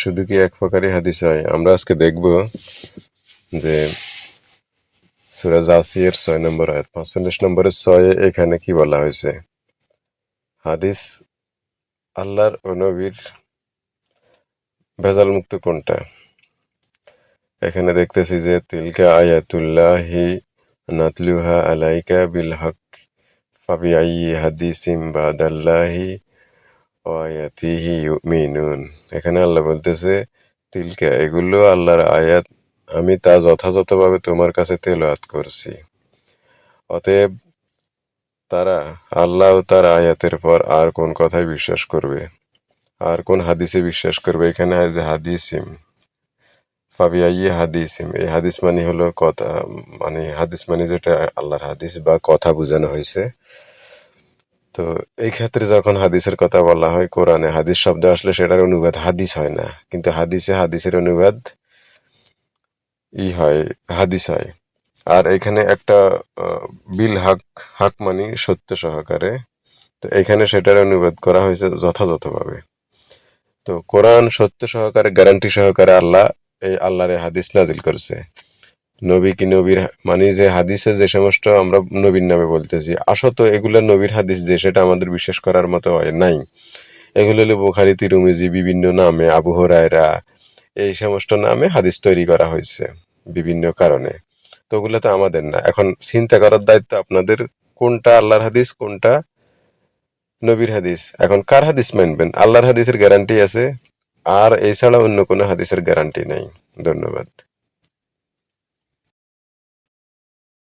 শুধু কি এক প্রকারই হাদিস হয়? আমরা আজকে দেখব যে সূরা জাসিয়ার ৬ নম্বর আয়াত ৪৫ নম্বরের ৬ এখানে কি বলা হয়েছে। হাদিস আল্লাহর ও নবীর ভেজাল মুক্ত কোনটা? এখানে দেখতেছি যে তিলকা আয়াতুল্লাহি নাতলুহা আলাইকা বিল হক ফাবিআইয়ি হাদিসিম বাদাল্লাহি ওয়া আয়াতিহি ইউমিনুন। এখানে আল্লাহ বলতেছে তিলকা এগুলো আল্লাহর আয়াত, আমি তা যথাযথভাবে তোমার কাছে তেলাওয়াত করছি। অতএব তারা আল্লাহ ও তার আয়াতের পর আর কোন কথায় বিশ্বাস করবে, আর কোন হাদিসে বিশ্বাস করবে। এখানে যে হাদিসিম ফাবিআইয়ি হাদিসিম, এই হাদিস মানে হলো কথা, মানে হাদিস মানে যেটা আল্লাহর হাদিস বা কথা বোঝানো হয়েছে। তো এই ক্ষেত্রে যখন হাদিসের কথা বলা হয় কোরআনে হাদিস শব্দ আসলে সেটার অনুবাদ হাদিস হয় না, কিন্তু হাদিসের অনুবাদ হয়, হাদিস হয়। আর এখানে একটা বিল হক, হক মানে সত্য সহকারে, তো এখানে সেটার অনুবাদ করা হয়েছে যথাযথভাবে। তো কোরআন সত্য সহকারে গ্যারান্টি সহকারে আল্লাহর এই হাদিস নাজিল করেছে। নবী কি নবীর মানে যে হাদিসে যে সমস্ত আমরা নবীর নামে বলতেছি, আসলে তো এগুলো নবীর হাদিস যে সেটা আমাদের বিশ্বাস করার মতো হয় নাই। এগুলো হলো বুখারী, তিরমিজি বিভিন্ন নামে, আবু হুরায়রা, এই সমস্ত নামে হাদিস তৈরি করা হয়েছে বিভিন্ন কারণে। তো ওগুলো তো আমাদের না। এখন চিন্তা করার দায়িত্ব আপনাদের, কোনটা আল্লাহর হাদিস কোনটা নবীর হাদিস। এখন কার হাদিস মানবেন? আল্লাহর হাদিসের গ্যারান্টি আছে, আর এছাড়া অন্য কোনো হাদিসের গ্যারান্টি নাই। ধন্যবাদ।